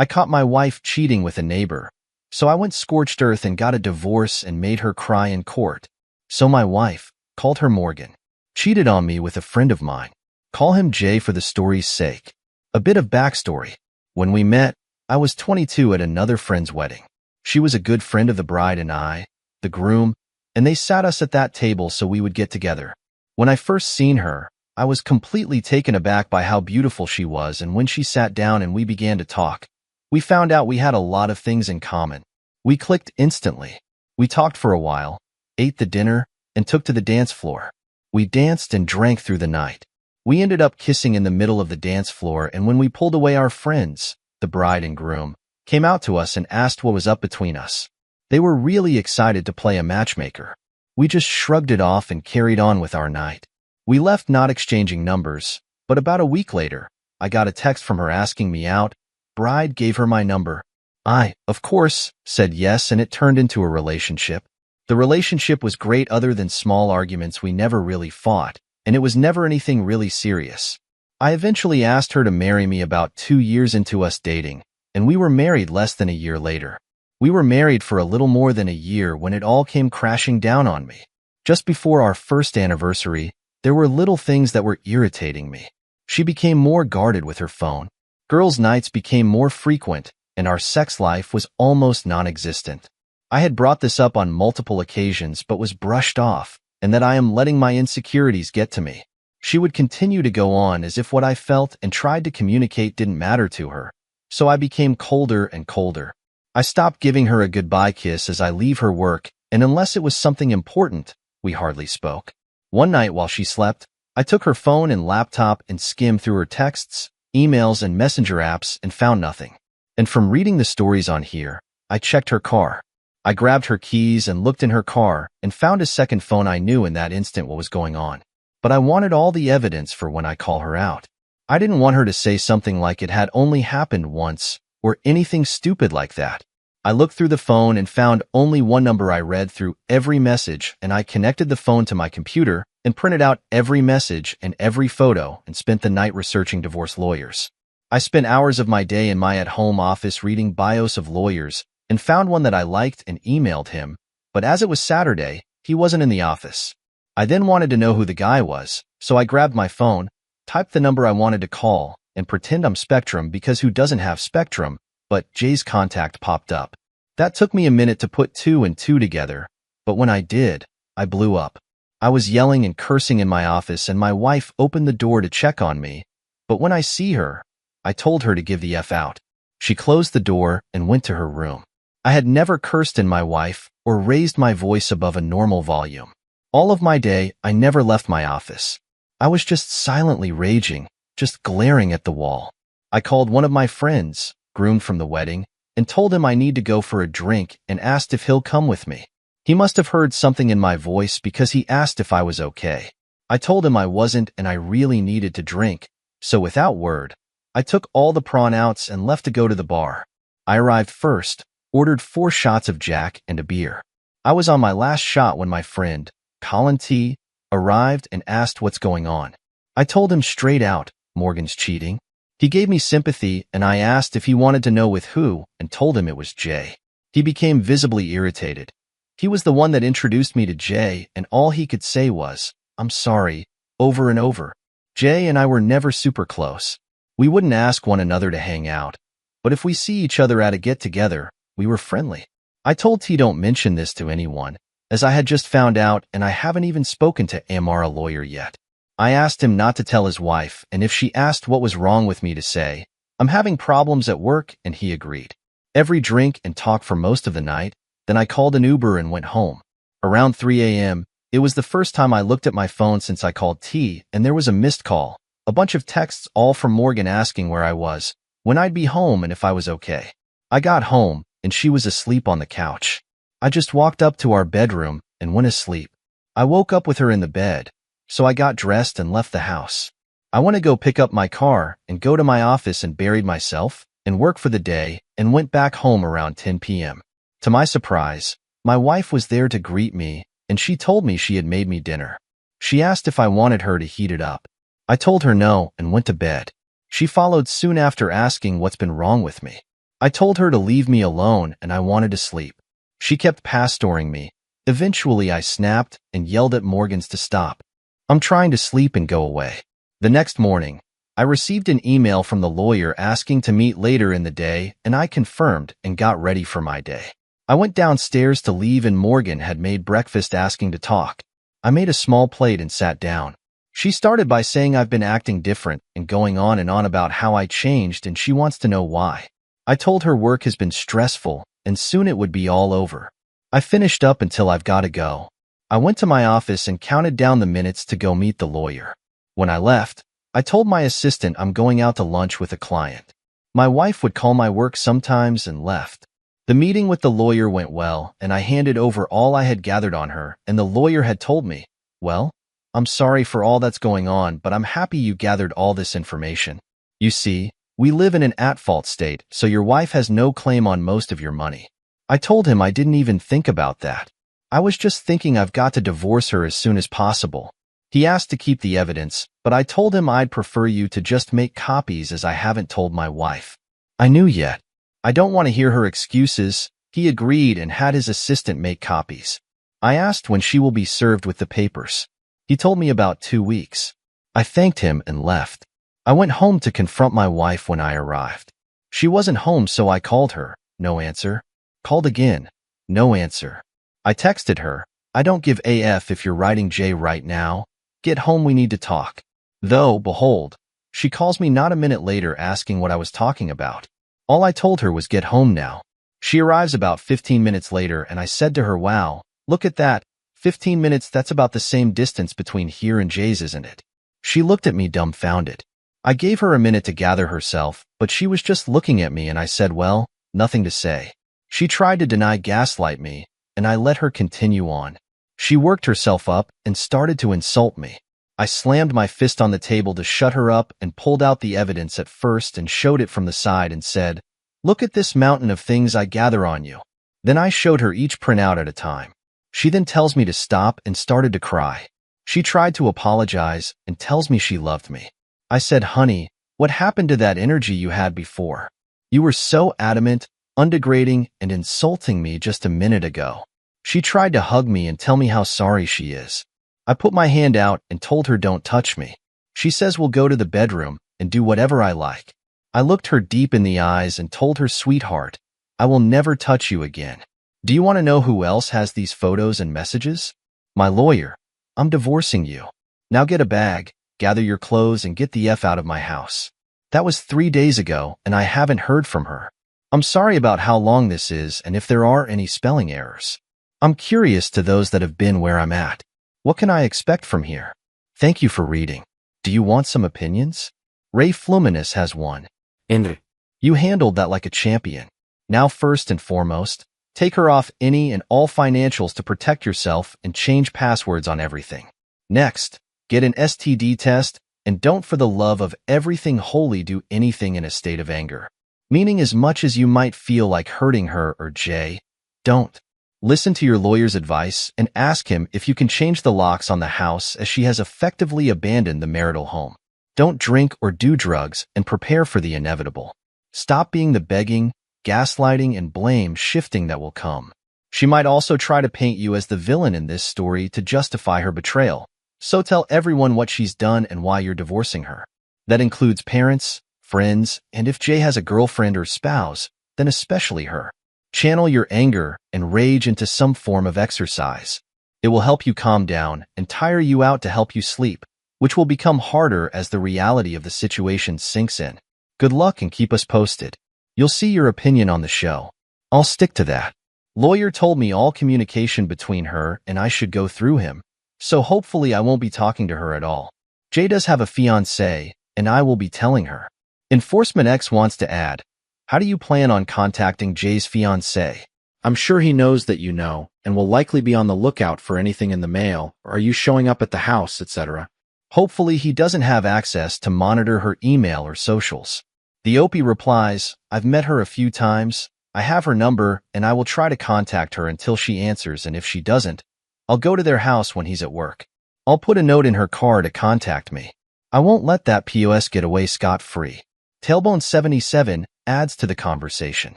I caught my wife cheating with a neighbor, so I went scorched earth and got a divorce and made her cry in court. So my wife, called her Morgan, cheated on me with a friend of mine. Call him Jay for the story's sake. A bit of backstory. When we met, I was 22 at another friend's wedding. She was a good friend of the bride and I, the groom, and they sat us at that table so we would get together. When I first seen her, I was completely taken aback by how beautiful she was, and when she sat down and we began to talk, we found out we had a lot of things in common. We clicked instantly. We talked for a while, ate the dinner, and took to the dance floor. We danced and drank through the night. We ended up kissing in the middle of the dance floor, and when we pulled away, our friends, the bride and groom, came out to us and asked what was up between us. They were really excited to play a matchmaker. We just shrugged it off and carried on with our night. We left not exchanging numbers, but about a week later, I got a text from her asking me out. Bride gave her my number. I, of course, said yes, and it turned into a relationship. The relationship was great other than small arguments. We never really fought, and it was never anything really serious. I eventually asked her to marry me about 2 years into us dating, and we were married less than a year later. We were married for a little more than a year when it all came crashing down on me. Just before our first anniversary, there were little things that were irritating me. She became more guarded with her phone. Girls' nights became more frequent, and our sex life was almost non-existent. I had brought this up on multiple occasions but was brushed off, and that I am letting my insecurities get to me. She would continue to go on as if what I felt and tried to communicate didn't matter to her, so I became colder and colder. I stopped giving her a goodbye kiss as I leave her work, and unless it was something important, we hardly spoke. One night while she slept, I took her phone and laptop and skimmed through her texts, emails, and messenger apps and found nothing. And from reading the stories on here, I checked her car. I grabbed her keys and looked in her car and found a second phone. I knew in that instant what was going on. But I wanted all the evidence for when I call her out. I didn't want her to say something like it had only happened once or anything stupid like that. I looked through the phone and found only one number. I read through every message, and I connected the phone to my computer and printed out every message and every photo and spent the night researching divorce lawyers. I spent hours of my day in my at-home office reading bios of lawyers and found one that I liked and emailed him, but as it was Saturday, he wasn't in the office. I then wanted to know who the guy was, so I grabbed my phone, typed the number I wanted to call, and pretend I'm Spectrum because who doesn't have Spectrum, but Jay's contact popped up. That took me a minute to put 2 and 2 together, but when I did, I blew up. I was yelling and cursing in my office, and my wife opened the door to check on me, but when I see her, I told her to give the F out. She closed the door and went to her room. I had never cursed in my wife or raised my voice above a normal volume. All of my day, I never left my office. I was just silently raging, just glaring at the wall. I called one of my friends, groomed from the wedding, and told him I need to go for a drink and asked if he'll come with me. He must have heard something in my voice because he asked if I was okay. I told him I wasn't and I really needed to drink, so without word, I took all the prawn outs and left to go to the bar. I arrived first, ordered 4 shots of Jack and a beer. I was on my last shot when my friend, Colin T., arrived and asked what's going on. I told him straight out, Morgan's cheating. He gave me sympathy, and I asked if he wanted to know with who and told him it was Jay. He became visibly irritated. He was the one that introduced me to Jay, and all he could say was, "I'm sorry," over and over. Jay and I were never super close. We wouldn't ask one another to hang out, but if we see each other at a get-together, we were friendly. I told T don't mention this to anyone, as I had just found out and I haven't even spoken to Amara lawyer yet. I asked him not to tell his wife, and if she asked what was wrong with me to say, "I'm having problems at work," and he agreed. Every drink and talk for most of the night, then I called an Uber and went home. Around 3 a.m., it was the first time I looked at my phone since I called T, and there was a missed call, a bunch of texts all from Morgan asking where I was, when I'd be home, and if I was okay. I got home, and she was asleep on the couch. I just walked up to our bedroom and went asleep. I woke up with her in the bed, so I got dressed and left the house. I went to go pick up my car and go to my office and buried myself and work for the day and went back home around 10 p.m. To my surprise, my wife was there to greet me, and she told me she had made me dinner. She asked if I wanted her to heat it up. I told her no and went to bed. She followed soon after asking what's been wrong with me. I told her to leave me alone and I wanted to sleep. She kept pastoring me. Eventually, I snapped and yelled at Morgans to stop. I'm trying to sleep and go away. The next morning, I received an email from the lawyer asking to meet later in the day, and I confirmed and got ready for my day. I went downstairs to leave and Morgan had made breakfast asking to talk. I made a small plate and sat down. She started by saying I've been acting different and going on and on about how I changed and she wants to know why. I told her work has been stressful and soon it would be all over. I finished up until I've got to go. I went to my office and counted down the minutes to go meet the lawyer. When I left, I told my assistant I'm going out to lunch with a client. My wife would call my work sometimes and left. The meeting with the lawyer went well, and I handed over all I had gathered on her, and the lawyer had told me, well, I'm sorry for all that's going on, but I'm happy you gathered all this information. You see, we live in an at-fault state, so your wife has no claim on most of your money. I told him I didn't even think about that. I was just thinking I've got to divorce her as soon as possible. He asked to keep the evidence, but I told him I'd prefer you to just make copies as I haven't told my wife. I knew yet. I don't want to hear her excuses. He agreed and had his assistant make copies. I asked when she will be served with the papers. He told me about 2 weeks. I thanked him and left. I went home to confront my wife when I arrived. She wasn't home, so I called her. No answer. Called again. No answer. I texted her. I don't give AF if you're writing J right now. Get home, we need to talk. Though, behold, she calls me not a minute later asking what I was talking about. All I told her was get home now. She arrives about 15 minutes later and I said to her, wow, look at that. 15 minutes, that's about the same distance between here and Jay's, isn't it? She looked at me dumbfounded. I gave her a minute to gather herself, but she was just looking at me and I said, well, nothing to say. She tried to gaslight me, and I let her continue on. She worked herself up and started to insult me. I slammed my fist on the table to shut her up and pulled out the evidence at first and showed it from the side and said, look at this mountain of things I gather on you. Then I showed her each printout at a time. She then tells me to stop and started to cry. She tried to apologize and tells me she loved me. I said, honey, what happened to that energy you had before? You were so adamant, undegrading, and insulting me just a minute ago. She tried to hug me and tell me how sorry she is. I put my hand out and told her don't touch me. She says we'll go to the bedroom and do whatever I like. I looked her deep in the eyes and told her, sweetheart, I will never touch you again. Do you want to know who else has these photos and messages? My lawyer. I'm divorcing you. Now get a bag, gather your clothes, and get the F out of my house. That was 3 days ago, and I haven't heard from her. I'm sorry about how long this is and if there are any spelling errors. I'm curious to those that have been where I'm at. What can I expect from here? Thank you for reading. Do you want some opinions? Ray Fluminus has one. Henry. You handled that like a champion. Now, first and foremost, take her off any and all financials to protect yourself and change passwords on everything. Next, get an STD test and don't for the love of everything holy do anything in a state of anger. Meaning as much as you might feel like hurting her or Jay, don't. Listen to your lawyer's advice and ask him if you can change the locks on the house as she has effectively abandoned the marital home. Don't drink or do drugs and prepare for the inevitable. Stop being the begging, gaslighting, and blame shifting that will come. She might also try to paint you as the villain in this story to justify her betrayal. So tell everyone what she's done and why you're divorcing her. That includes parents, friends, and if Jay has a girlfriend or spouse, then especially her. Channel your anger and rage into some form of exercise. It will help you calm down and tire you out to help you sleep, which will become harder as the reality of the situation sinks in. Good luck and keep us posted. You'll see your opinion on the show. I'll stick to that. Lawyer told me all communication between her and I should go through him, so hopefully I won't be talking to her at all. Jay does have a fiancée, and I will be telling her. Enforcement X wants to add, how do you plan on contacting Jay's fiancée? I'm sure he knows that you know, and will likely be on the lookout for anything in the mail, or are you showing up at the house, etc. Hopefully he doesn't have access to monitor her email or socials. The OP replies, I've met her a few times, I have her number, and I will try to contact her until she answers, and if she doesn't, I'll go to their house when he's at work. I'll put a note in her car to contact me. I won't let that POS get away scot-free. Tailbone77 adds to the conversation.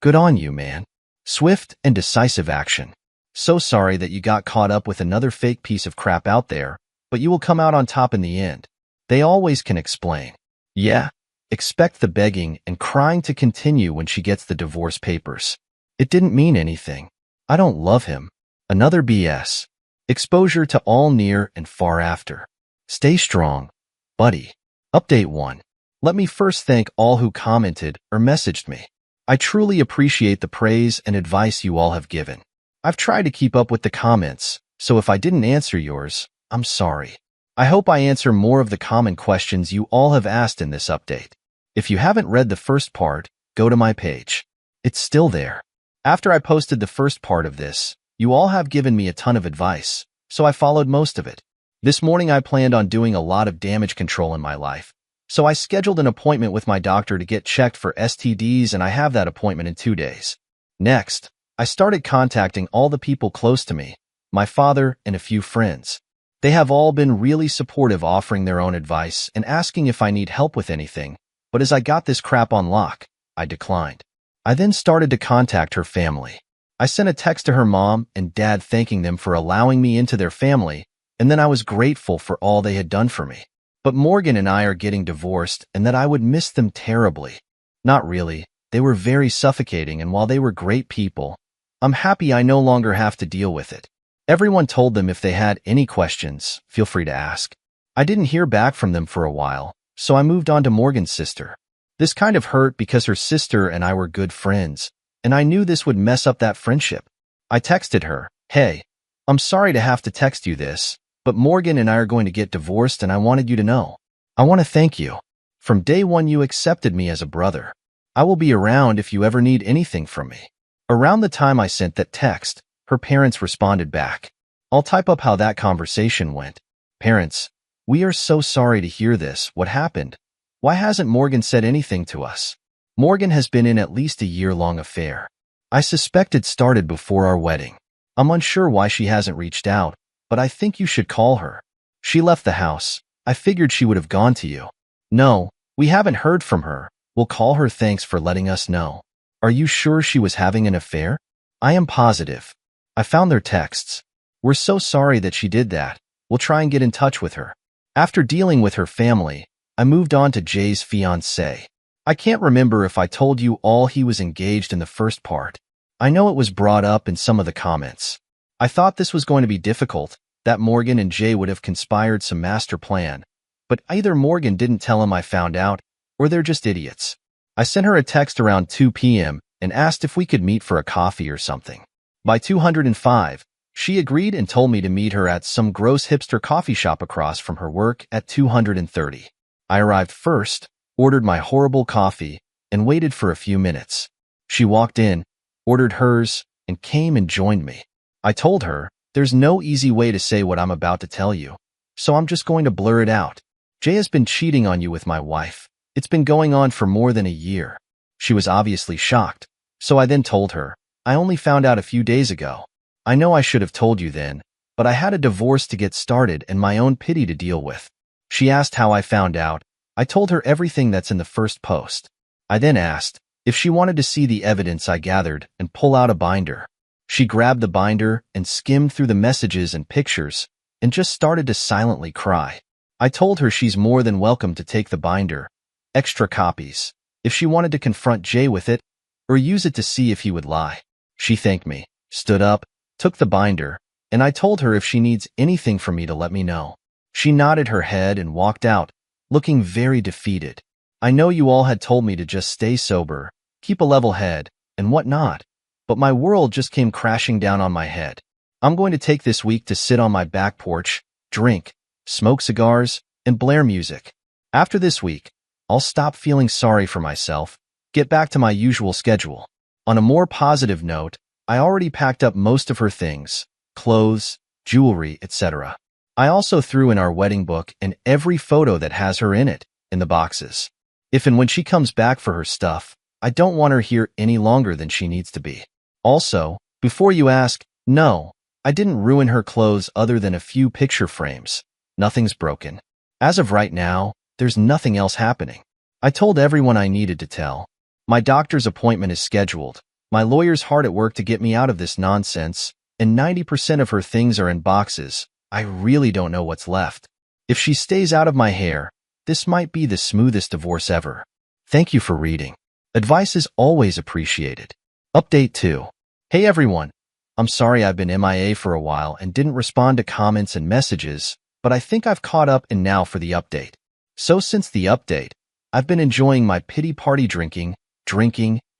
Good on you, man. Swift and decisive action. So sorry that you got caught up with another fake piece of crap out there, but you will come out on top in the end. They always can explain. Yeah, expect the begging and crying to continue when she gets the divorce papers. It didn't mean anything. I don't love him. Another BS. Exposure to all near and far after. Stay strong, buddy. Update 1. Let me first thank all who commented or messaged me. I truly appreciate the praise and advice you all have given. I've tried to keep up with the comments, so if I didn't answer yours, I'm sorry. I hope I answer more of the common questions you all have asked in this update. If you haven't read the first part, go to my page. It's still there. After I posted the first part of this, you all have given me a ton of advice, so I followed most of it. This morning I planned on doing a lot of damage control in my life, so I scheduled an appointment with my doctor to get checked for STDs, and I have that appointment in 2 days. Next, I started contacting all the people close to me, my father and a few friends. They have all been really supportive, offering their own advice and asking if I need help with anything, but as I got this crap on lock, I declined. I then started to contact her family. I sent a text to her mom and dad thanking them for allowing me into their family, and then I was grateful for all they had done for me. But Morgan and I are getting divorced and that I would miss them terribly. Not really. They were very suffocating, and while they were great people, I'm happy I no longer have to deal with it. Everyone told them if they had any questions, feel free to ask. I didn't hear back from them for a while, so I moved on to Morgan's sister. This kind of hurt because her sister and I were good friends, and I knew this would mess up that friendship. I texted her, "Hey, I'm sorry to have to text you this, but Morgan and I are going to get divorced, and I wanted you to know. I want to thank you. From day one you accepted me as a brother. I will be around if you ever need anything from me." Around the time I sent that text, her parents responded back. I'll type up how that conversation went. Parents, we are so sorry to hear this. What happened? Why hasn't Morgan said anything to us? Morgan has been in at least a year-long affair. I suspect it started before our wedding. I'm unsure why she hasn't reached out, but I think you should call her. She left the house. I figured she would have gone to you. No, we haven't heard from her. We'll call her. Thanks for letting us know. Are you sure she was having an affair? I am positive. I found their texts. We're so sorry that she did that. We'll try and get in touch with her. After dealing with her family, I moved on to Jay's fiancée. I can't remember if I told you all he was engaged in the first part. I know it was brought up in some of the comments. I thought this was going to be difficult, that Morgan and Jay would have conspired some master plan, but either Morgan didn't tell him I found out, or they're just idiots. I sent her a text around 2 p.m. and asked if we could meet for a coffee or something. By 205, she agreed and told me to meet her at some gross hipster coffee shop across from her work at 230. I arrived first, ordered my horrible coffee, and waited for a few minutes. She walked in, ordered hers, and came and joined me. I told her, there's no easy way to say what I'm about to tell you, so I'm just going to blur it out. Jay has been cheating on you with my wife. It's been going on for more than a year. She was obviously shocked, so I then told her, I only found out a few days ago. I know I should have told you then, but I had a divorce to get started and my own pity to deal with. She asked how I found out. I told her everything that's in the first post. I then asked if she wanted to see the evidence I gathered and pull out a binder. She grabbed the binder and skimmed through the messages and pictures and just started to silently cry. I told her she's more than welcome to take the binder, extra copies, if she wanted to confront Jay with it or use it to see if he would lie. She thanked me, stood up, took the binder, and I told her if she needs anything from me to let me know. She nodded her head and walked out, looking very defeated. I know you all had told me to just stay sober, keep a level head, and whatnot, but my world just came crashing down on my head. I'm going to take this week to sit on my back porch, drink, smoke cigars, and blare music. After this week, I'll stop feeling sorry for myself, get back to my usual schedule. On a more positive note, I already packed up most of her things, clothes, jewelry, etc. I also threw in our wedding book and every photo that has her in it, in the boxes. If and when she comes back for her stuff, I don't want her here any longer than she needs to be. Also, before you ask, no, I didn't ruin her clothes other than a few picture frames. Nothing's broken. As of right now, there's nothing else happening. I told everyone I needed to tell. My doctor's appointment is scheduled. My lawyer's hard at work to get me out of this nonsense, and 90% of her things are in boxes. I really don't know what's left. If she stays out of my hair, this might be the smoothest divorce ever. Thank you for reading. Advice is always appreciated. Update 2. Hey everyone. I'm sorry I've been MIA for a while and didn't respond to comments and messages, but I think I've caught up and now for the update. So since the update, I've been enjoying my pity party drinking,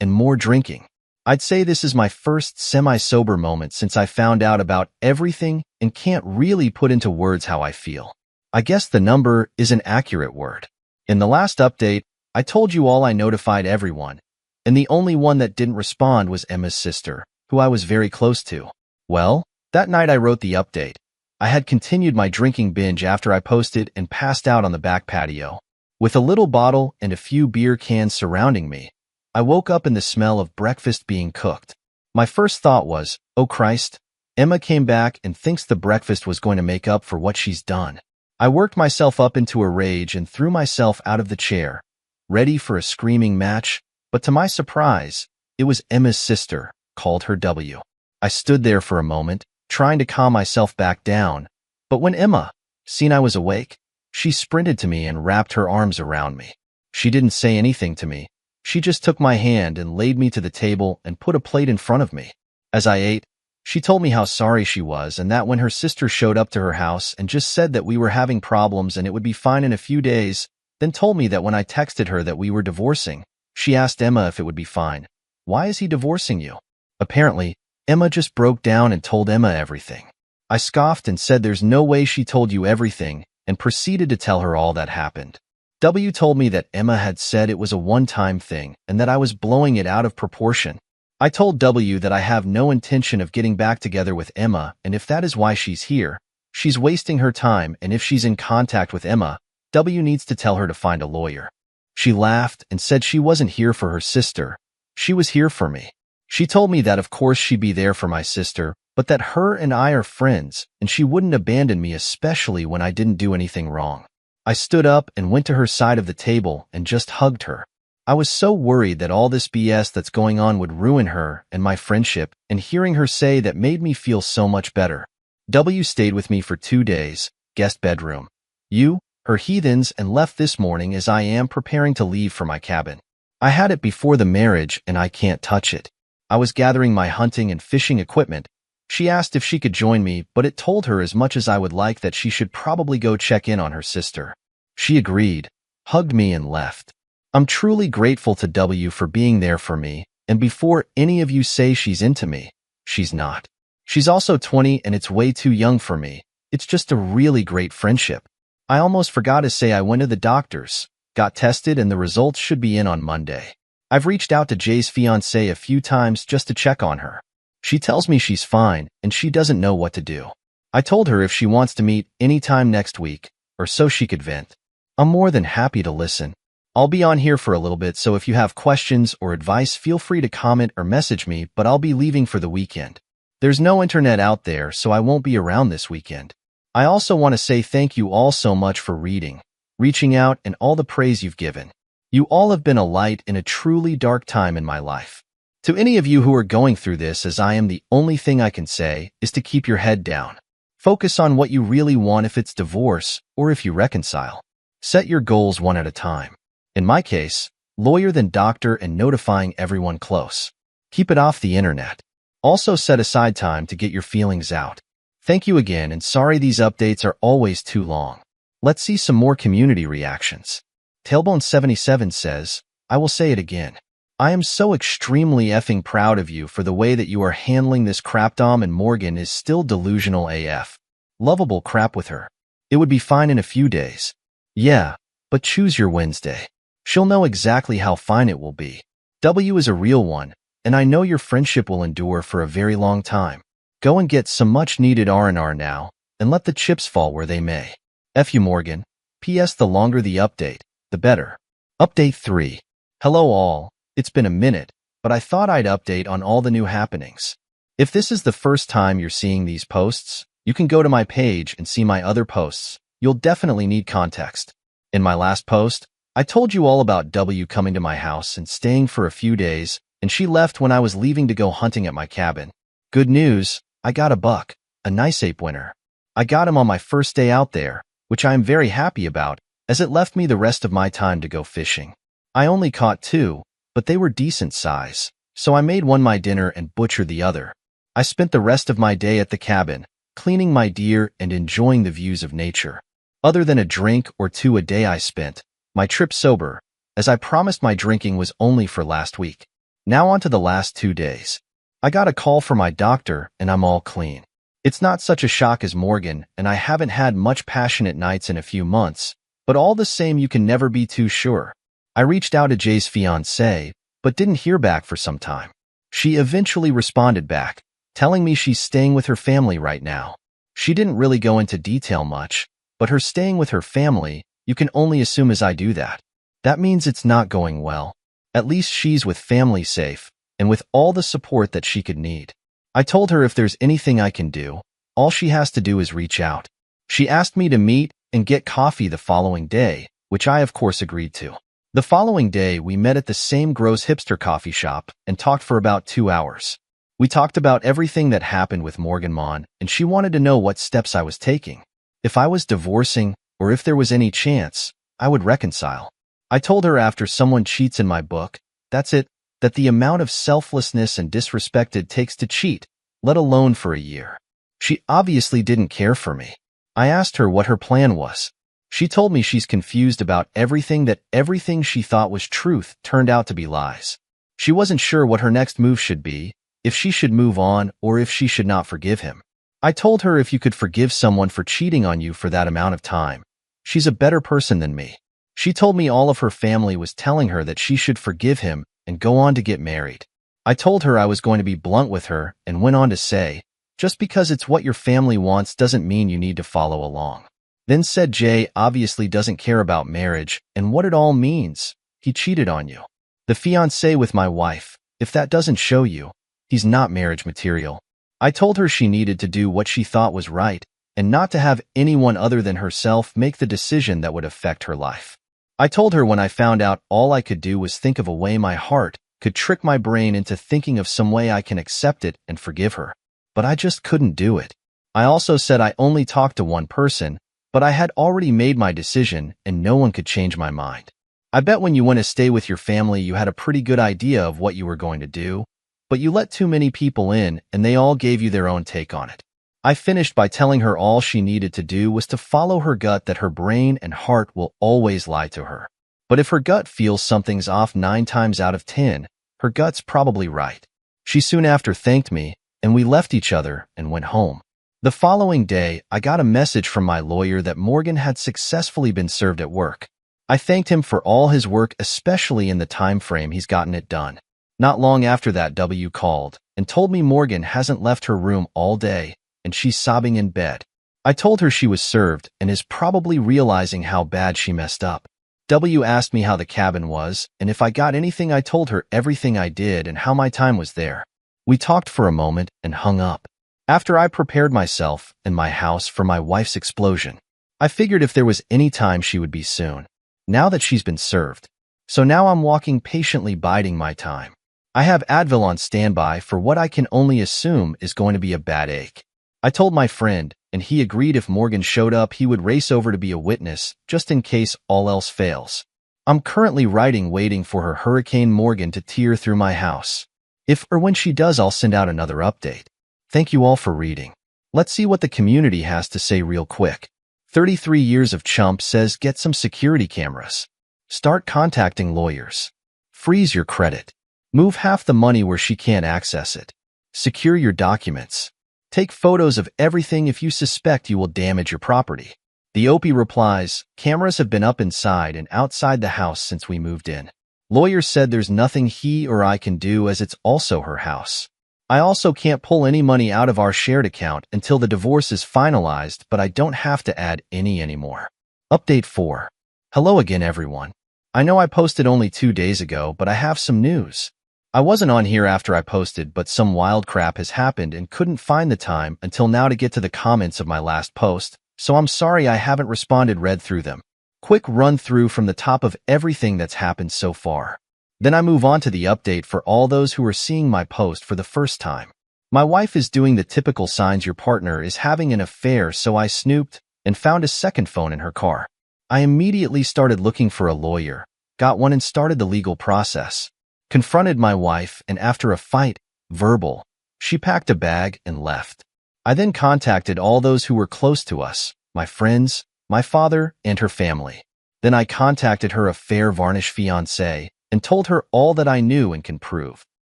and more drinking. I'd say this is my first semi-sober moment since I found out about everything and can't really put into words how I feel. I guess the number is an accurate word. In the last update, I told you all I notified everyone, and the only one that didn't respond was Emma's sister, who I was very close to. Well, that night I wrote the update. I had continued my drinking binge after I posted and passed out on the back patio. With a little bottle and a few beer cans surrounding me, I woke up in the smell of breakfast being cooked. My first thought was, oh Christ, Emma came back and thinks the breakfast was going to make up for what she's done. I worked myself up into a rage and threw myself out of the chair, ready for a screaming match, but to my surprise, it was Emma's sister, called her W. I stood there for a moment, trying to calm myself back down, but when Emma seen I was awake, she sprinted to me and wrapped her arms around me. She didn't say anything to me. She just took my hand and laid me to the table and put a plate in front of me. As I ate, she told me how sorry she was and that when her sister showed up to her house and just said that we were having problems and it would be fine in a few days, then told me that when I texted her that we were divorcing, she asked Emma if it would be fine. Why is he divorcing you? Apparently, Emma just broke down and told Emma everything. I scoffed and said there's no way she told you everything and proceeded to tell her all that happened. W told me that Emma had said it was a one-time thing and that I was blowing it out of proportion. I told W that I have no intention of getting back together with Emma, and if that is why she's here, she's wasting her time, and if she's in contact with Emma, W needs to tell her to find a lawyer. She laughed and said she wasn't here for her sister. She was here for me. She told me that of course she'd be there for my sister, but that her and I are friends, and she wouldn't abandon me especially when I didn't do anything wrong. I stood up and went to her side of the table and just hugged her. I was so worried that all this BS that's going on would ruin her and my friendship, and hearing her say that made me feel so much better. W stayed with me for 2 days, guest bedroom. You, her heathens, and left this morning as I am preparing to leave for my cabin. I had it before the marriage and I can't touch it. I was gathering my hunting and fishing equipment. She asked if she could join me, but it told her as much as I would like that she should probably go check in on her sister. She agreed, hugged me, and left. I'm truly grateful to W for being there for me, and before any of you say she's into me, she's not. She's also 20 and it's way too young for me. It's just a really great friendship. I almost forgot to say I went to the doctor's, got tested, and the results should be in on Monday. I've reached out to Jay's fiancée a few times just to check on her. She tells me she's fine and she doesn't know what to do. I told her if she wants to meet anytime next week, or so she could vent. I'm more than happy to listen. I'll be on here for a little bit, so if you have questions or advice, feel free to comment or message me, but I'll be leaving for the weekend. There's no internet out there, so I won't be around this weekend. I also want to say thank you all so much for reading, reaching out, and all the praise you've given. You all have been a light in a truly dark time in my life. To any of you who are going through this as I am, the only thing I can say is to keep your head down. Focus on what you really want, if it's divorce or if you reconcile. Set your goals one at a time. In my case, lawyer then doctor and notifying everyone close. Keep it off the internet. Also set aside time to get your feelings out. Thank you again, and sorry these updates are always too long. Let's see some more community reactions. Tailbone77 says, I will say it again. I am so extremely effing proud of you for the way that you are handling this crap. Dom and Morgan is still delusional AF. Lovable crap with her. It would be fine in a few days. Yeah, but choose your Wednesday. She'll know exactly how fine it will be. W is a real one, and I know your friendship will endure for a very long time. Go and get some much-needed R&R now, and let the chips fall where they may. F you, Morgan. P.S. The longer the update, the better. Update 3. Hello all. It's been a minute, but I thought I'd update on all the new happenings. If this is the first time you're seeing these posts, you can go to my page and see my other posts. You'll definitely need context. In my last post, I told you all about W coming to my house and staying for a few days, and she left when I was leaving to go hunting at my cabin. Good news, I got a buck, a nice ape winner. I got him on my first day out there, which I am very happy about, as it left me the rest of my time to go fishing. I only caught 2, but they were decent size, so I made one my dinner and butchered the other. I spent the rest of my day at the cabin, cleaning my deer and enjoying the views of nature. Other than a drink or 2 a day I spent my trip sober, as I promised my drinking was only for last week. Now on to the last 2 days. I got a call from my doctor and I'm all clean. It's not such a shock as Morgan, and I haven't had much passionate nights in a few months, but all the same you can never be too sure. I reached out to Jay's fiancée, but didn't hear back for some time. She eventually responded back, telling me she's staying with her family right now. She didn't really go into detail much, but her staying with her family, you can only assume as I do that. That means it's not going well. At least she's with family safe, and with all the support that she could need. I told her if there's anything I can do, all she has to do is reach out. She asked me to meet and get coffee the following day, which I of course agreed to. The following day, we met at the same gross hipster coffee shop and talked for about 2 hours. We talked about everything that happened with Morgan Mon, and she wanted to know what steps I was taking. If I was divorcing, or if there was any chance, I would reconcile. I told her after someone cheats in my book, that's it, that the amount of selflessness and disrespect it takes to cheat, let alone for a year. She obviously didn't care for me. I asked her what her plan was. She told me she's confused about everything, that everything she thought was truth turned out to be lies. She wasn't sure what her next move should be, if she should move on or if she should not forgive him. I told her if you could forgive someone for cheating on you for that amount of time, she's a better person than me. She told me all of her family was telling her that she should forgive him and go on to get married. I told her I was going to be blunt with her and went on to say, just because it's what your family wants doesn't mean you need to follow along. Then said Jay obviously doesn't care about marriage and what it all means. He cheated on you. The fiancé with my wife, if that doesn't show you, he's not marriage material. I told her she needed to do what she thought was right and not to have anyone other than herself make the decision that would affect her life. I told her when I found out all I could do was think of a way my heart could trick my brain into thinking of some way I can accept it and forgive her. But I just couldn't do it. I also said I only talked to one person, but I had already made my decision and no one could change my mind. I bet when you went to stay with your family you had a pretty good idea of what you were going to do, but you let too many people in and they all gave you their own take on it. I finished by telling her all she needed to do was to follow her gut, that her brain and heart will always lie to her. But if her gut feels something's off 9 times out of 10, her gut's probably right. She soon after thanked me, and we left each other and went home. The following day, I got a message from my lawyer that Morgan had successfully been served at work. I thanked him for all his work, especially in the time frame he's gotten it done. Not long after that, W called and told me Morgan hasn't left her room all day, and she's sobbing in bed. I told her she was served and is probably realizing how bad she messed up. W asked me how the cabin was, and if I got anything. I told her everything I did and how my time was there. We talked for a moment and hung up. After I prepared myself and my house for my wife's explosion, I figured if there was any time she would be soon, now that she's been served. So now I'm walking patiently, biding my time. I have Advil on standby for what I can only assume is going to be a bad ache. I told my friend, and he agreed if Morgan showed up he would race over to be a witness, just in case all else fails. I'm currently waiting for her Hurricane Morgan to tear through my house. If or when she does, I'll send out another update. Thank you all for reading. Let's see what the community has to say real quick. 33 years of chump says get some security cameras. Start contacting lawyers. Freeze your credit. Move half the money where she can't access it. Secure your documents. Take photos of everything if you suspect you will damage your property. The OP replies, cameras have been up inside and outside the house since we moved in. Lawyer said there's nothing he or I can do as it's also her house. I also can't pull any money out of our shared account until the divorce is finalized, but I don't have to add any anymore. Update 4. Hello again, everyone. I know I posted only 2 days ago, but I have some news. I wasn't on here after I posted, but some wild crap has happened and couldn't find the time until now to get to the comments of my last post, so I'm sorry I haven't read through them. Quick run through from the top of everything that's happened so far. Then I move on to the update for all those who are seeing my post for the first time. My wife is doing the typical signs your partner is having an affair, so I snooped and found a second phone in her car. I immediately started looking for a lawyer, got one and started the legal process. Confronted my wife, and after a fight, verbal, she packed a bag and left. I then contacted all those who were close to us, my friends, my father, and her family. Then I contacted her affair varnish fiancé and told her all that I knew and can prove.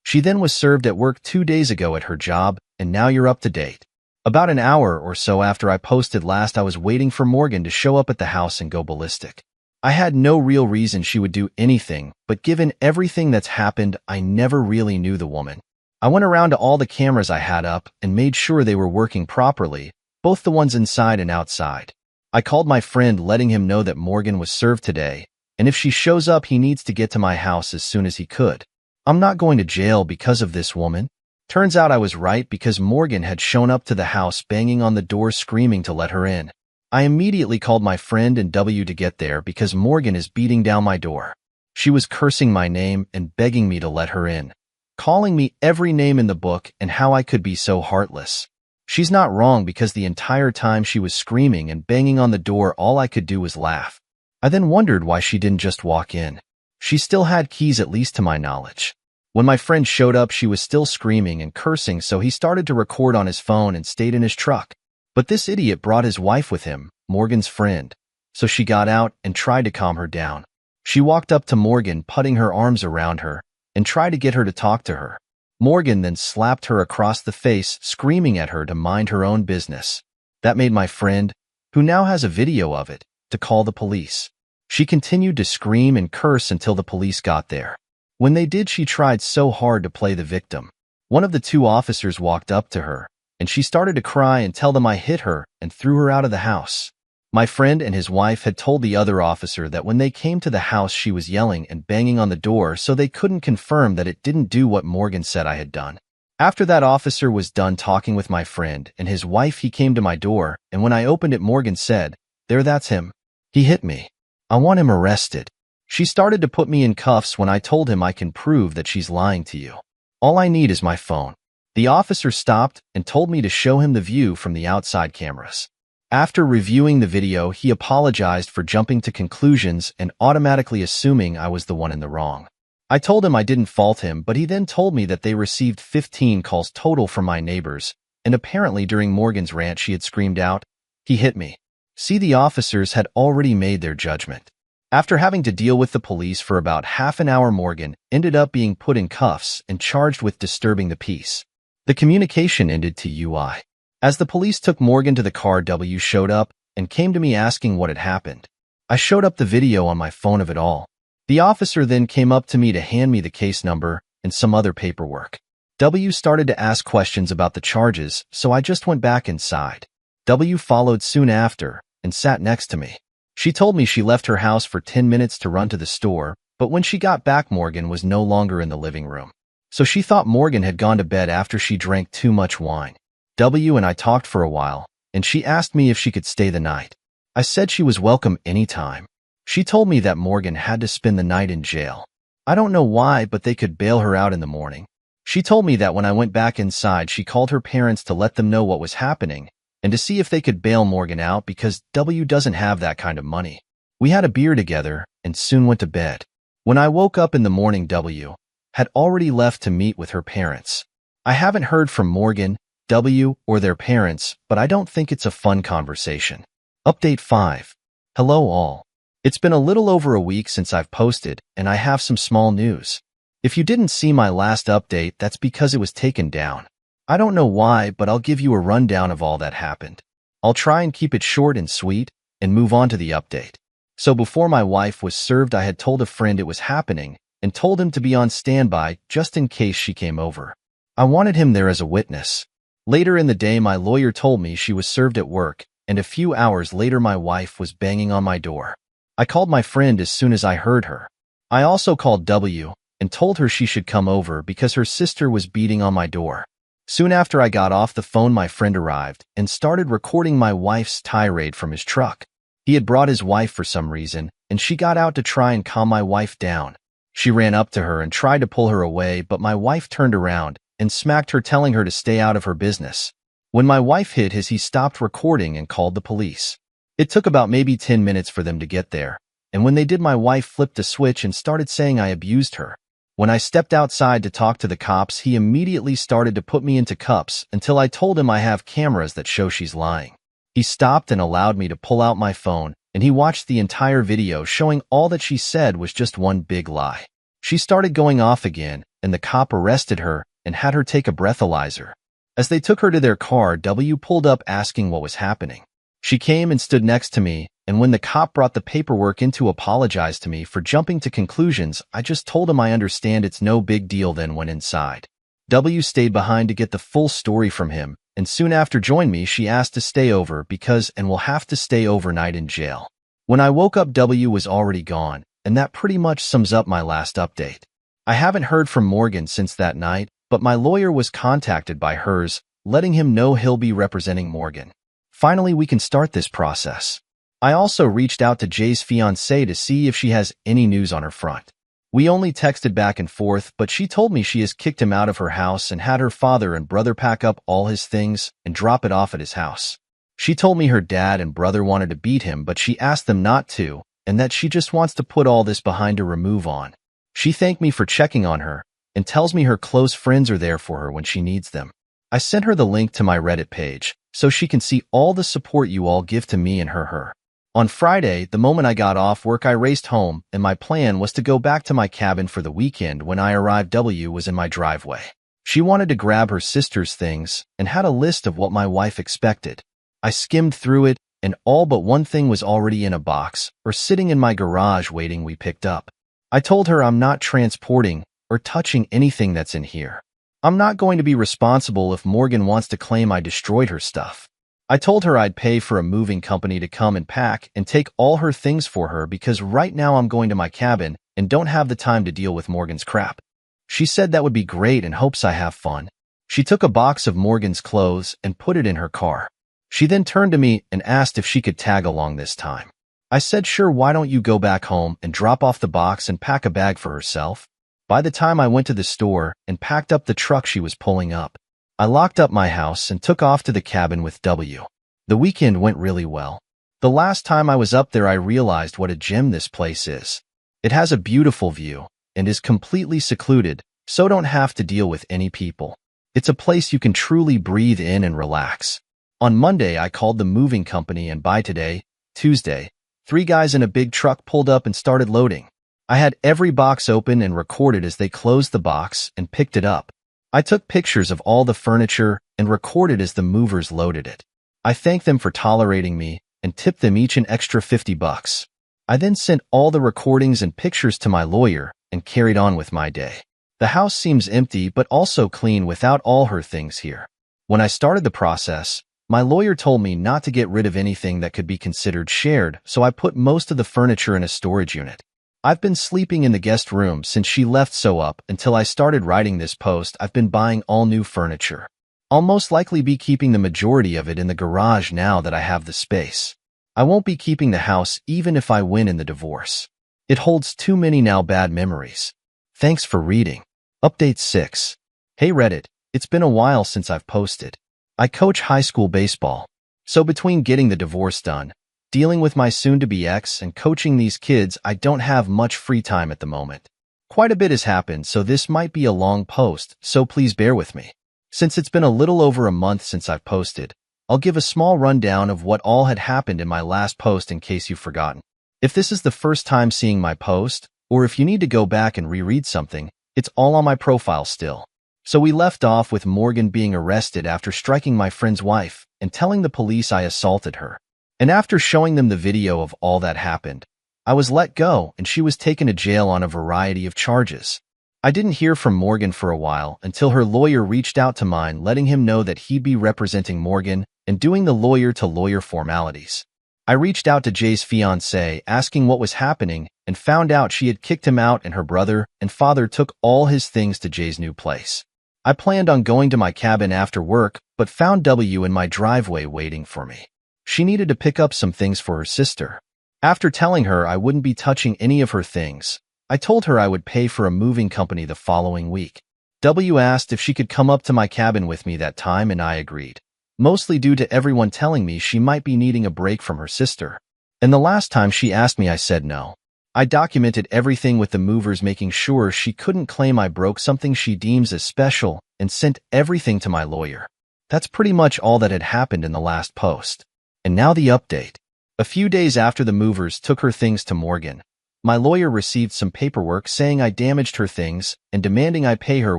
She then was served at work 2 days ago at her job, and now you're up to date. About an hour or so after I posted last, I was waiting for Morgan to show up at the house and go ballistic. I had no real reason she would do anything, but given everything that's happened, I never really knew the woman. I went around to all the cameras I had up and made sure they were working properly, both the ones inside and outside. I called my friend letting him know that Morgan was served today, and if she shows up, he needs to get to my house as soon as he could. I'm not going to jail because of this woman. Turns out I was right because Morgan had shown up to the house banging on the door screaming to let her in. I immediately called my friend and W to get there because Morgan is beating down my door. She was cursing my name and begging me to let her in, calling me every name in the book and how I could be so heartless. She's not wrong because the entire time she was screaming and banging on the door, all I could do was laugh. I then wondered why she didn't just walk in. She still had keys, at least to my knowledge. When my friend showed up, she was still screaming and cursing, so he started to record on his phone and stayed in his truck. But this idiot brought his wife with him, Morgan's friend. So she got out and tried to calm her down. She walked up to Morgan, putting her arms around her, and tried to get her to talk to her. Morgan then slapped her across the face, screaming at her to mind her own business. That made my friend, who now has a video of it, to call the police. She continued to scream and curse until the police got there. When they did, she tried so hard to play the victim. One of the 2 officers walked up to her, and she started to cry and tell them I hit her and threw her out of the house. My friend and his wife had told the other officer that when they came to the house, she was yelling and banging on the door, so they couldn't confirm that it didn't do what Morgan said I had done. After that officer was done talking with my friend and his wife, he came to my door, and when I opened it, Morgan said, "There, that's him. He hit me. I want him arrested." She started to put me in cuffs when I told him I can prove that she's lying to you. All I need is my phone. The officer stopped and told me to show him the view from the outside cameras. After reviewing the video, he apologized for jumping to conclusions and automatically assuming I was the one in the wrong. I told him I didn't fault him, but he then told me that they received 15 calls total from my neighbors, and apparently during Morgan's rant she had screamed out, "He hit me." See, the officers had already made their judgment. After having to deal with the police for about half an hour, Morgan ended up being put in cuffs and charged with disturbing the peace. The communication ended to UI. As the police took Morgan to the car, W showed up and came to me asking what had happened. I showed up the video on my phone of it all. The officer then came up to me to hand me the case number and some other paperwork. W started to ask questions about the charges, so I just went back inside. W followed soon after and sat next to me. She told me she left her house for 10 minutes to run to the store, but when she got back, Morgan was no longer in the living room. So she thought Morgan had gone to bed after she drank too much wine. W and I talked for a while, and she asked me if she could stay the night. I said she was welcome anytime. She told me that Morgan had to spend the night in jail. I don't know why, but they could bail her out in the morning. She told me that when I went back inside, she called her parents to let them know what was happening and to see if they could bail Morgan out because W doesn't have that kind of money. We had a beer together and soon went to bed. When I woke up in the morning, W had already left to meet with her parents. I haven't heard from Morgan, W, or their parents, but I don't think it's a fun conversation. Update 5. Hello all. It's been a little over a week since I've posted, and I have some small news. If you didn't see my last update, that's because it was taken down. I don't know why, but I'll give you a rundown of all that happened. I'll try and keep it short and sweet, and move on to the update. So before my wife was served, I had told a friend it was happening, and told him to be on standby just in case she came over. I wanted him there as a witness. Later in the day, my lawyer told me she was served at work, and a few hours later my wife was banging on my door. I called my friend as soon as I heard her. I also called W and told her she should come over because her sister was beating on my door. Soon after I got off the phone, my friend arrived and started recording my wife's tirade from his truck. He had brought his wife for some reason, and she got out to try and calm my wife down. She ran up to her and tried to pull her away, but my wife turned around and smacked her, telling her to stay out of her business. When my wife hit his, he stopped recording and called the police. It took about maybe 10 minutes for them to get there, and when they did, my wife flipped a switch and started saying I abused her. When I stepped outside to talk to the cops, he immediately started to put me into cuffs until I told him I have cameras that show she's lying. He stopped and allowed me to pull out my phone, and he watched the entire video showing all that she said was just one big lie. She started going off again, and the cop arrested her and had her take a breathalyzer. As they took her to their car, W pulled up asking what was happening. She came and stood next to me, and when the cop brought the paperwork in to apologize to me for jumping to conclusions, I just told him I understand, it's no big deal, then went inside. W stayed behind to get the full story from him, and soon after joined me. She asked to stay over because and will have to stay overnight in jail. When I woke up, W was already gone, and that pretty much sums up my last update. I haven't heard from Morgan since that night, but my lawyer was contacted by hers, letting him know he'll be representing Morgan. Finally, we can start this process. I also reached out to Jay's fiancée to see if she has any news on her front. We only texted back and forth, but she told me she has kicked him out of her house and had her father and brother pack up all his things and drop it off at his house. She told me her dad and brother wanted to beat him, but she asked them not to, and that she just wants to put all this behind her to move on. She thanked me for checking on her and tells me her close friends are there for her when she needs them. I sent her the link to my Reddit page so she can see all the support you all give to me and her. On Friday, the moment I got off work, I raced home, and my plan was to go back to my cabin for the weekend. When I arrived, W was in my driveway. She wanted to grab her sister's things and had a list of what my wife expected. I skimmed through it, and all but one thing was already in a box or sitting in my garage waiting we picked up. I told her I'm not transporting or touching anything that's in here. I'm not going to be responsible if Morgan wants to claim I destroyed her stuff. I told her I'd pay for a moving company to come and pack and take all her things for her because right now I'm going to my cabin and don't have the time to deal with Morgan's crap. She said that would be great and hopes I have fun. She took a box of Morgan's clothes and put it in her car. She then turned to me and asked if she could tag along this time. I said sure, why don't you go back home and drop off the box and pack a bag for herself? By the time I went to the store and packed up the truck she was pulling up, I locked up my house and took off to the cabin with W. The weekend went really well. The last time I was up there, I realized what a gem this place is. It has a beautiful view and is completely secluded, so don't have to deal with any people. It's a place you can truly breathe in and relax. On Monday, I called the moving company, and by today, Tuesday, 3 guys in a big truck pulled up and started loading. I had every box open and recorded as they closed the box and picked it up. I took pictures of all the furniture and recorded as the movers loaded it. I thanked them for tolerating me and tipped them each an extra $50. I then sent all the recordings and pictures to my lawyer and carried on with my day. The house seems empty but also clean without all her things here. When I started the process, my lawyer told me not to get rid of anything that could be considered shared, so I put most of the furniture in a storage unit. I've been sleeping in the guest room since she left, so up until I started writing this post, I've been buying all new furniture. I'll most likely be keeping the majority of it in the garage now that I have the space. I won't be keeping the house even if I win in the divorce. It holds too many now bad memories. Thanks for reading. Update 6. Hey Reddit, it's been a while since I've posted. I coach high school baseball, so between getting the divorce done, dealing with my soon-to-be ex, and coaching these kids, I don't have much free time at the moment. Quite a bit has happened, so this might be a long post, so please bear with me. Since it's been a little over a month since I've posted, I'll give a small rundown of what all had happened in my last post in case you've forgotten. If this is the first time seeing my post, or if you need to go back and reread something, it's all on my profile still. So we left off with Morgan being arrested after striking my friend's wife and telling the police I assaulted her. And after showing them the video of all that happened, I was let go and she was taken to jail on a variety of charges. I didn't hear from Morgan for a while until her lawyer reached out to mine, letting him know that he'd be representing Morgan and doing the lawyer-to-lawyer formalities. I reached out to Jay's fiancée asking what was happening and found out she had kicked him out and her brother and father took all his things to Jay's new place. I planned on going to my cabin after work, but found W in my driveway waiting for me. She needed to pick up some things for her sister. After telling her I wouldn't be touching any of her things, I told her I would pay for a moving company the following week. W asked if she could come up to my cabin with me that time, and I agreed, mostly due to everyone telling me she might be needing a break from her sister. And the last time she asked me, I said no. I documented everything with the movers, making sure she couldn't claim I broke something she deems as special, and sent everything to my lawyer. That's pretty much all that had happened in the last post. And now the update. A few days after the movers took her things to Morgan, my lawyer received some paperwork saying I damaged her things and demanding I pay her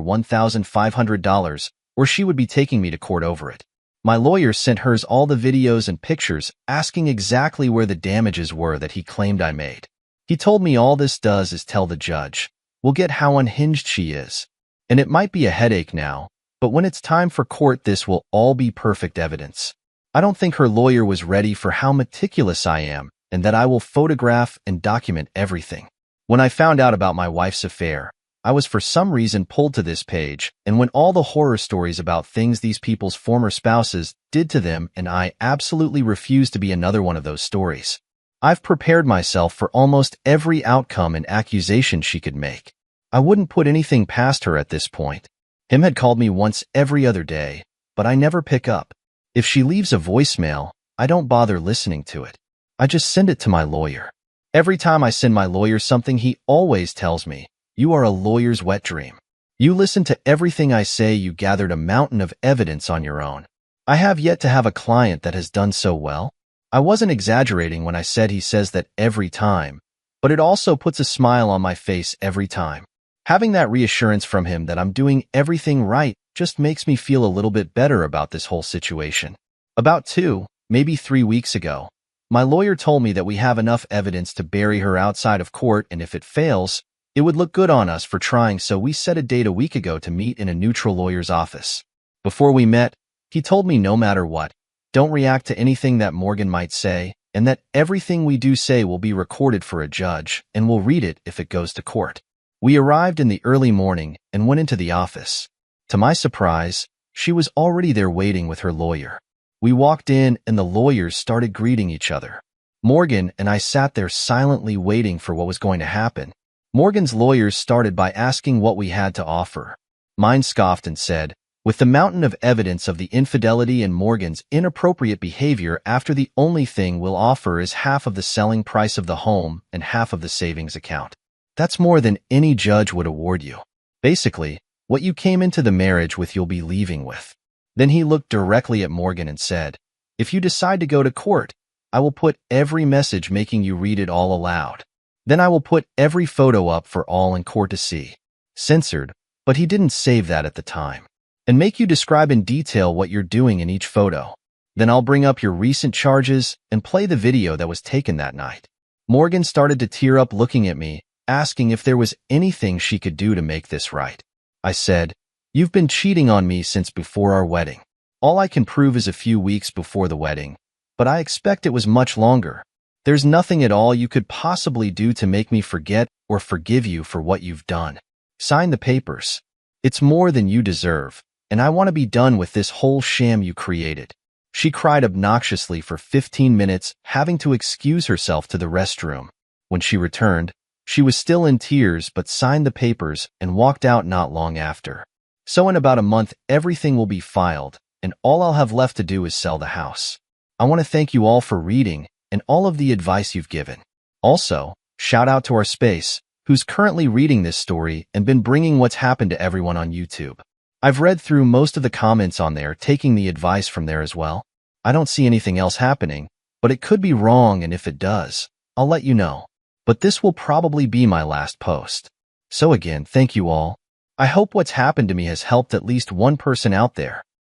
$1,500 or she would be taking me to court over it. My lawyer sent hers all the videos and pictures asking exactly where the damages were that he claimed I made. He told me all this does is tell the judge, we'll get how unhinged she is. And it might be a headache now, but when it's time for court, this will all be perfect evidence. I don't think her lawyer was ready for how meticulous I am and that I will photograph and document everything. When I found out about my wife's affair, I was for some reason pulled to this page, and when all the horror stories about things these people's former spouses did to them, and I absolutely refuse to be another one of those stories. I've prepared myself for almost every outcome and accusation she could make. I wouldn't put anything past her at this point. Him had called me once every other day, but I never pick up. If she leaves a voicemail, I don't bother listening to it. I just send it to my lawyer. Every time I send my lawyer something, he always tells me, "You are a lawyer's wet dream. You listen to everything I say. You gathered a mountain of evidence on your own." I have yet to have a client that has done so well. I wasn't exaggerating when I said he says that every time, but it also puts a smile on my face every time. Having that reassurance from him that I'm doing everything right just makes me feel a little bit better about this whole situation. About 2, maybe 3 weeks ago, my lawyer told me that we have enough evidence to bury her outside of court, and if it fails, it would look good on us for trying, so we set a date a week ago to meet in a neutral lawyer's office. Before we met, he told me no matter what, don't react to anything that Morgan might say, and that everything we do say will be recorded for a judge, and we'll read it if it goes to court. We arrived in the early morning and went into the office. To my surprise, she was already there waiting with her lawyer. We walked in and the lawyers started greeting each other. Morgan and I sat there silently waiting for what was going to happen. Morgan's lawyers started by asking what we had to offer. Mine scoffed and said, with the mountain of evidence of the infidelity and Morgan's inappropriate behavior, after the only thing we'll offer is half of the selling price of the home and half of the savings account. That's more than any judge would award you. Basically, what you came into the marriage with, you'll be leaving with. Then he looked directly at Morgan and said, if you decide to go to court, I will put every message making you read it all aloud. Then I will put every photo up for all in court to see. Censored, but he didn't save that at the time. And make you describe in detail what you're doing in each photo. Then I'll bring up your recent charges and play the video that was taken that night. Morgan started to tear up looking at me, asking if there was anything she could do to make this right. I said, you've been cheating on me since before our wedding. All I can prove is a few weeks before the wedding, but I expect it was much longer. There's nothing at all you could possibly do to make me forget or forgive you for what you've done. Sign the papers. It's more than you deserve, and I want to be done with this whole sham you created. She cried obnoxiously for 15 minutes, having to excuse herself to the restroom. When she returned, she was still in tears but signed the papers and walked out not long after. So in about a month, everything will be filed, and all I'll have left to do is sell the house. I want to thank you all for reading and all of the advice you've given. Also, shout out to our space, who's currently reading this story and been bringing what's happened to everyone on YouTube. I've read through most of the comments on there, taking the advice from there as well. I don't see anything else happening, but it could be wrong, and if it does, I'll let you know. But this will probably be my last post. So again, thank you all. I hope what's happened to me has helped at least one person out there.